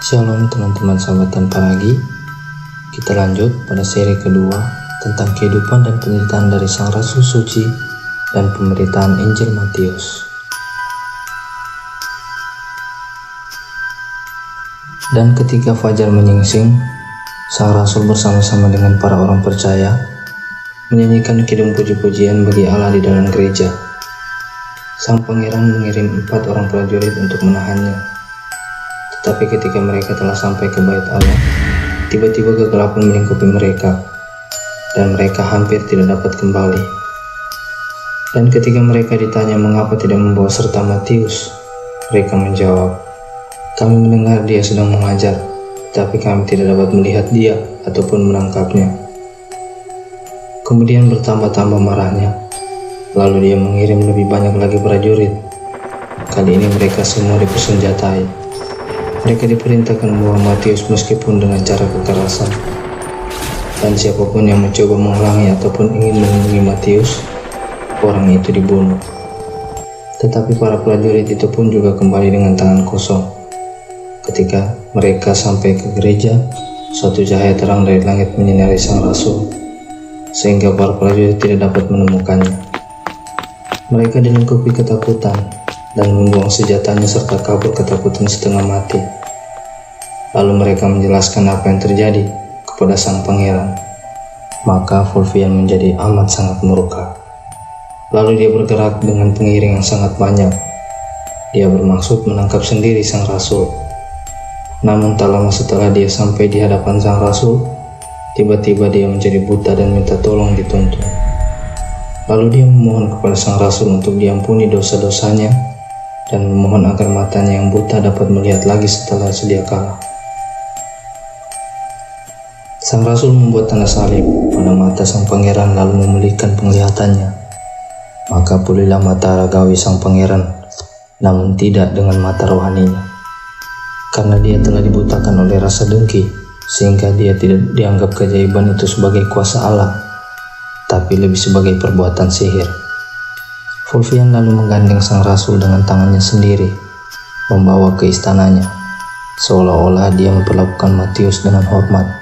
Shalom teman-teman sahabat tanpa ragi. Kita lanjut pada seri kedua tentang kehidupan dan penderitaan dari Sang Rasul Suci dan pemberitaan Injil Matius. Dan ketika fajar menyingsing, Sang Rasul bersama-sama dengan para orang percaya menyanyikan kidung puji-pujian bagi Allah di dalam gereja. Sang Pangeran mengirim 4 orang prajurit untuk menahannya. Tetapi ketika mereka telah sampai ke bait Allah, tiba-tiba kegelapan melingkupi mereka, dan mereka hampir tidak dapat kembali. Dan ketika mereka ditanya mengapa tidak membawa serta Matius, mereka menjawab, "Kami mendengar dia sedang mengajar, tapi kami tidak dapat melihat dia ataupun menangkapnya." Kemudian bertambah-tambah marahnya, lalu dia mengirim lebih banyak lagi prajurit. Kali ini mereka semua dipersenjatai. Mereka diperintahkan membawa Matius meskipun dengan cara kekerasan. Dan siapapun yang mencoba menghalangi ataupun ingin melindungi Matius, orang itu dibunuh. Tetapi para prajurit itu pun juga kembali dengan tangan kosong. Ketika mereka sampai ke gereja, suatu cahaya terang dari langit menyinari Sang Rasul, sehingga para prajurit tidak dapat menemukannya. Mereka dilingkupi ketakutan dan membuang senjatanya serta kabur ketakutan setengah mati. Lalu mereka menjelaskan apa yang terjadi kepada Sang Pangeran. Maka Fulvian menjadi amat sangat murka. Lalu dia bergerak dengan pengiring yang sangat banyak. Dia bermaksud menangkap sendiri Sang Rasul. Namun tak lama setelah dia sampai di hadapan Sang Rasul, tiba-tiba dia menjadi buta dan minta tolong dituntun. Lalu dia memohon kepada Sang Rasul untuk diampuni dosa-dosanya dan memohon agar matanya yang buta dapat melihat lagi setelah sedia kala. Sang Rasul membuat tanda salib pada mata Sang Pangeran lalu memulihkan penglihatannya. Maka pulihlah mata ragawi Sang Pangeran, namun tidak dengan mata rohaninya. Karena dia telah dibutakan oleh rasa dengki, sehingga dia tidak dianggap keajaiban itu sebagai kuasa Allah, tapi lebih sebagai perbuatan sihir. Fulvian lalu menggandeng Sang Rasul dengan tangannya sendiri, membawa ke istananya, seolah-olah dia memperlakukan Matius dengan hormat.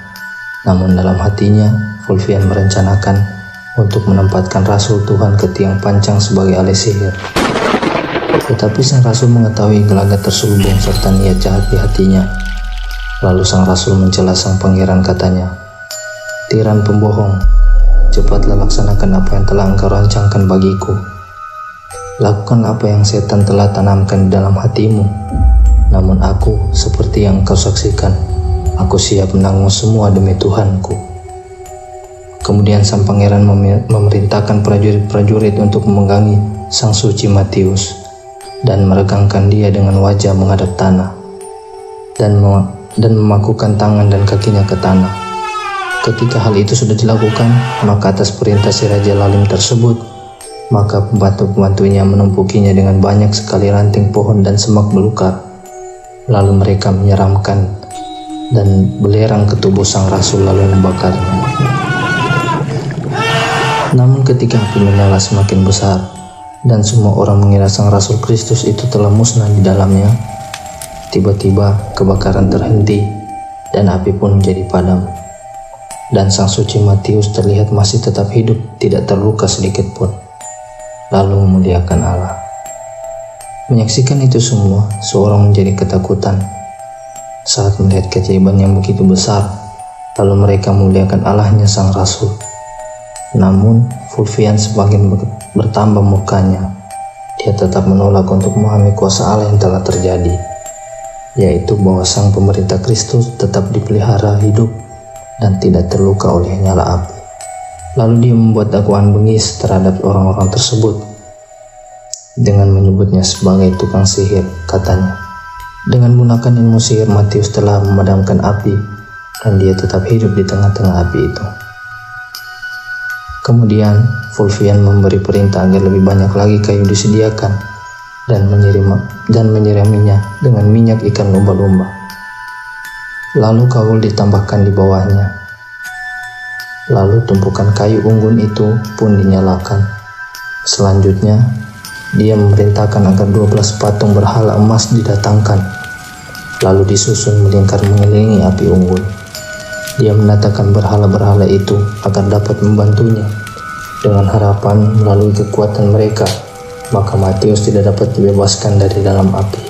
Namun dalam hatinya, Fulvian merencanakan untuk menempatkan Rasul Tuhan ke tiang pancang sebagai alat sihir. Tetapi Sang Rasul mengetahui gelagat terselubung serta niat jahat di hatinya. Lalu Sang Rasul mencela Sang Pangeran, katanya, "Tiran pembohong, cepatlah laksanakan apa yang telah engkau rancangkan bagiku. Lakukan apa yang setan telah tanamkan di dalam hatimu. Namun aku, seperti yang engkau saksikan, aku siap menanggung semua demi Tuhanku." Kemudian Sang Pangeran memerintahkan prajurit-prajurit untuk memenggangi Sang Suci Matius dan meregangkan dia dengan wajah menghadap tanah dan memakukan tangan dan kakinya ke tanah. Ketika hal itu sudah dilakukan, maka atas perintah si Raja Lalim tersebut, maka pembantu-pembantunya menumpukinya dengan banyak sekali ranting pohon dan semak belukar. Lalu mereka menyeramkan dan belerang ke tubuh Sang Rasul lalu membakarnya. Namun ketika api menyala semakin besar dan semua orang mengira Sang Rasul Kristus itu telah musnah di dalamnya, tiba-tiba kebakaran terhenti dan api pun menjadi padam. Dan Sang Suci Matius terlihat masih tetap hidup, tidak terluka sedikit pun, lalu memuliakan Allah. Menyaksikan itu semua, seorang menjadi ketakutan saat melihat keajaiban yang begitu besar. Lalu mereka memuliakan Allahnya Sang Rasul. Namun Fulvian semakin bertambah murkanya. Dia tetap menolak untuk memahami kuasa Allah yang telah terjadi, yaitu bahwa Sang Pemerintah Kristus tetap dipelihara hidup dan tidak terluka oleh nyala api. Lalu dia membuat dakwaan bengis terhadap orang-orang tersebut dengan menyebutnya sebagai tukang sihir. Katanya, dengan menggunakan ilmu sihir Matius telah memadamkan api dan dia tetap hidup di tengah-tengah api itu. Kemudian Fulvian memberi perintah agar lebih banyak lagi kayu disediakan dan menyiraminya dengan minyak ikan lumba-lumba. Lalu kaul ditambahkan di bawahnya. Lalu tumpukan kayu unggun itu pun dinyalakan. Selanjutnya, dia memerintahkan agar 12 patung berhala emas didatangkan. lalu disusun melingkar mengelilingi api unggun. Dia menatakan berhala-berhala itu agar dapat membantunya. Dengan harapan melalui kekuatan mereka, maka Matius tidak dapat dibebaskan dari dalam api.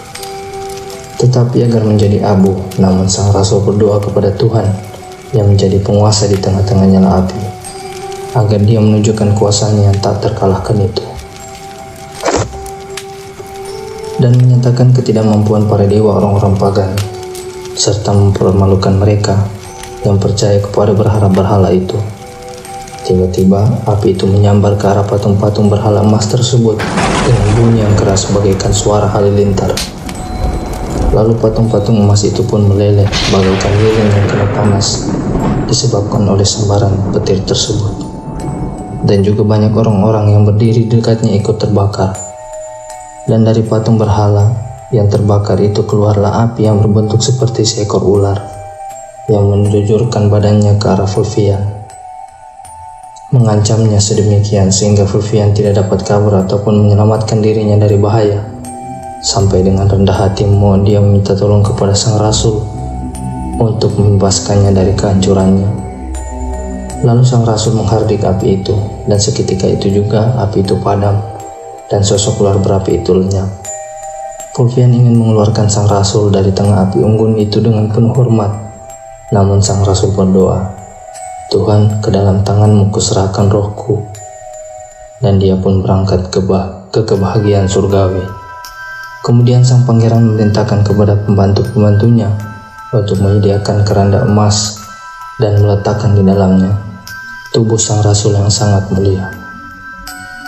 Tetapi agar menjadi abu, namun sang rasul berdoa kepada Tuhan yang menjadi penguasa di tengah-tengah nyala api, agar dia menunjukkan kuasanya yang tak terkalahkan itu, dan menyatakan ketidakmampuan para dewa orang-orang pagan, serta mempermalukan mereka yang percaya kepada berhala-berhala itu. Tiba-tiba api itu menyambar ke arah patung-patung berhala emas tersebut dengan bunyi yang keras bagaikan suara halilintar. Lalu patung-patung emas itu pun meleleh bagaikan lilin yang kena panas disebabkan oleh sambaran petir tersebut. Dan juga banyak orang-orang yang berdiri di dekatnya ikut terbakar. Dan dari patung berhala yang terbakar itu keluarlah api yang berbentuk seperti seekor ular yang menjulurkan badannya ke arah Fulvian, mengancamnya sedemikian sehingga Fulvian tidak dapat kabur ataupun menyelamatkan dirinya dari bahaya. Sampai dengan rendah hati dia meminta tolong kepada sang rasul untuk membebaskannya dari kehancurannya. Lalu sang rasul menghardik api itu, dan seketika itu juga api itu padam dan sosok ular berapi itu lenyap. Fulvian ingin mengeluarkan sang rasul dari tengah api unggun itu dengan penuh hormat, namun sang rasul berdoa, "Tuhan, ke dalam tangan-Mu kuserahkan rohku." Dan dia pun berangkat ke kebahagiaan surgawi. Kemudian sang pangeran memerintahkan kepada pembantu-pembantunya untuk menyediakan keranda emas dan meletakkan di dalamnya tubuh sang rasul yang sangat mulia,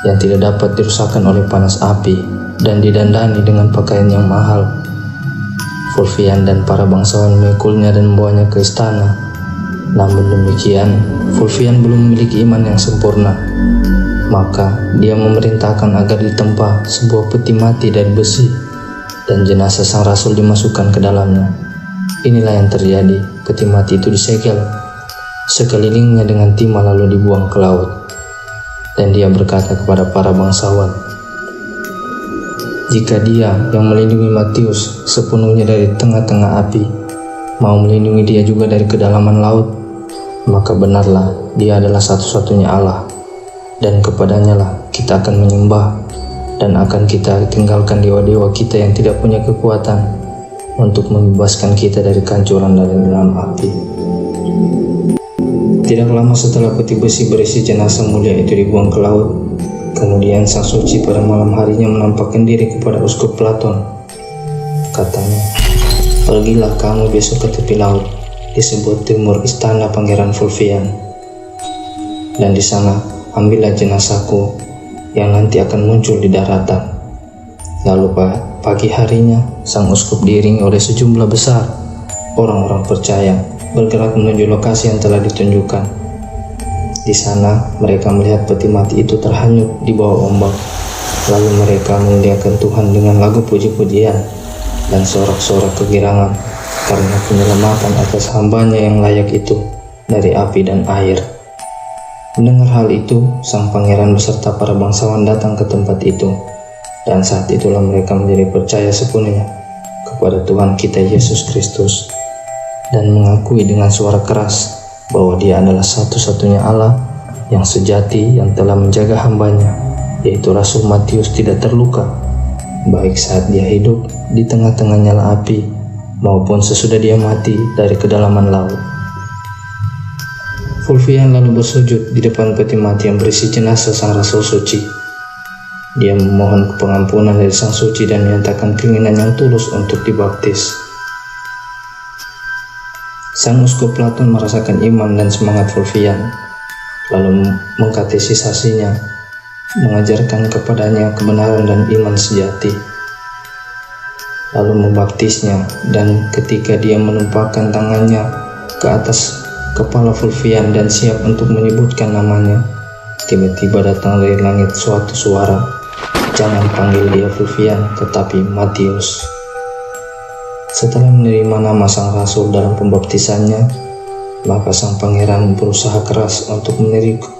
yang tidak dapat dirusakkan oleh panas api, dan didandani dengan pakaian yang mahal. Fulvian dan para bangsawan memikulnya dan membawanya ke istana. Namun demikian, Fulvian belum memiliki iman yang sempurna. Maka dia memerintahkan agar ditempa sebuah peti mati dari besi dan jenazah sang rasul dimasukkan ke dalamnya. Inilah yang terjadi. Peti mati itu disegel sekelilingnya dengan timah lalu dibuang ke laut. Dan dia berkata kepada para bangsawan, "Jika dia yang melindungi Matius sepenuhnya dari tengah-tengah api mau melindungi dia juga dari kedalaman laut, maka benarlah dia adalah satu-satunya Allah, dan kepadanya lah kita akan menyembah, dan akan kita tinggalkan dewa-dewa kita yang tidak punya kekuatan untuk membebaskan kita dari kehancuran dari dalam api." Tidak lama setelah peti besi berisi jenazah mulia itu dibuang ke laut, kemudian sang suci pada malam harinya menampakkan diri kepada uskup Platon. Katanya, "Pergilah kamu besok ke tepi laut di sebelah timur istana Pangeran Fulvian, dan di sana ambillah jenazahku yang nanti akan muncul di daratan." Lalu pagi harinya sang uskup diiringi oleh sejumlah besar orang-orang percaya bergerak menuju lokasi yang telah ditunjukkan. Di sana mereka melihat peti mati itu terhanyut di bawah ombak. Lalu mereka memuliakan Tuhan dengan lagu puji-pujian dan sorak-sorak kegirangan karena penyelamatan atas hambanya yang layak itu dari api dan air. Mendengar hal itu, sang pangeran beserta para bangsawan datang ke tempat itu, dan saat itulah mereka menjadi percaya sepenuhnya kepada Tuhan kita Yesus Kristus, dan mengakui dengan suara keras bahwa Dia adalah satu-satunya Allah yang sejati yang telah menjaga hambanya, yaitu Rasul Matius, tidak terluka, baik saat dia hidup di tengah-tengah nyala api maupun sesudah dia mati dari kedalaman laut. Fulvian lalu bersujud di depan peti mati yang berisi jenazah sang Rasul suci. Dia memohon pengampunan dari sang suci dan menyatakan keinginan yang tulus untuk dibaptis. Sang uskup Platon merasakan iman dan semangat Fulvian, lalu mengkatekisasinya, mengajarkan kepadanya kebenaran dan iman sejati, lalu membaptisnya. Dan ketika dia menumpahkan tangannya ke atas kepala Fulvian dan siap untuk menyebutkan namanya, tiba-tiba datang dari langit suatu suara, "Jangan panggil dia Fulvian, tetapi Matius." Setelah menerima nama sang rasul dalam pembaptisannya, maka sang pangeran berusaha keras untuk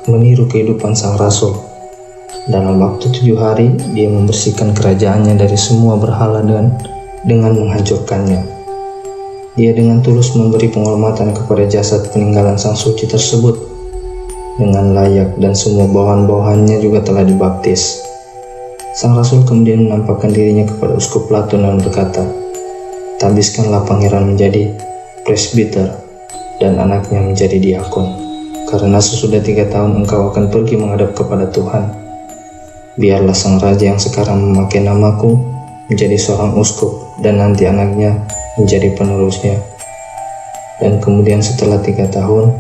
meniru kehidupan sang rasul. Dalam waktu 7 hari, dia membersihkan kerajaannya dari semua berhala dengan menghancurkannya. Dia dengan tulus memberi penghormatan kepada jasad peninggalan sang suci tersebut dengan layak, dan semua bawahan-bawahannya juga telah dibaptis. Sang rasul kemudian menampakkan dirinya kepada uskup Platon dan berkata, "Tabiskanlah pangeran menjadi presbiter dan anaknya menjadi diakon, karena sesudah 3 tahun engkau akan pergi menghadap kepada Tuhan. Biarlah sang raja yang sekarang memakai namaku menjadi seorang uskup, dan nanti anaknya menjadi penerusnya." Dan kemudian setelah 3 tahun,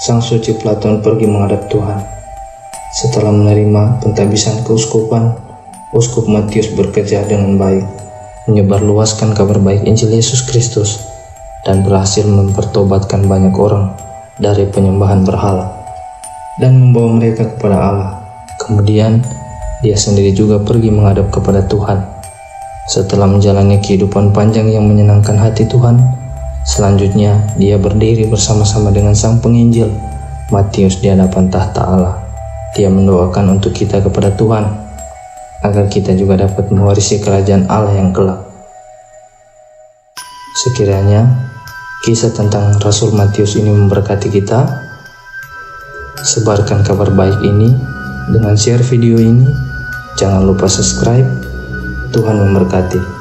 sang suci Platon pergi menghadap Tuhan. Setelah menerima pentabisan keuskupan, Uskup Matius bekerja dengan baik, menyebarluaskan kabar baik Injil Yesus Kristus, dan berhasil mempertobatkan banyak orang dari penyembahan berhala dan membawa mereka kepada Allah. Kemudian dia sendiri juga pergi menghadap kepada Tuhan. Setelah menjalani kehidupan panjang yang menyenangkan hati Tuhan, selanjutnya dia berdiri bersama-sama dengan sang penginjil Matius di hadapan tahta Allah. Dia mendoakan untuk kita kepada Tuhan, agar kita juga dapat mewarisi kerajaan Allah yang kelak. Sekiranya kisah tentang Rasul Matius ini memberkati kita, sebarkan kabar baik ini dengan share video ini. Jangan lupa subscribe. Tuhan memberkati.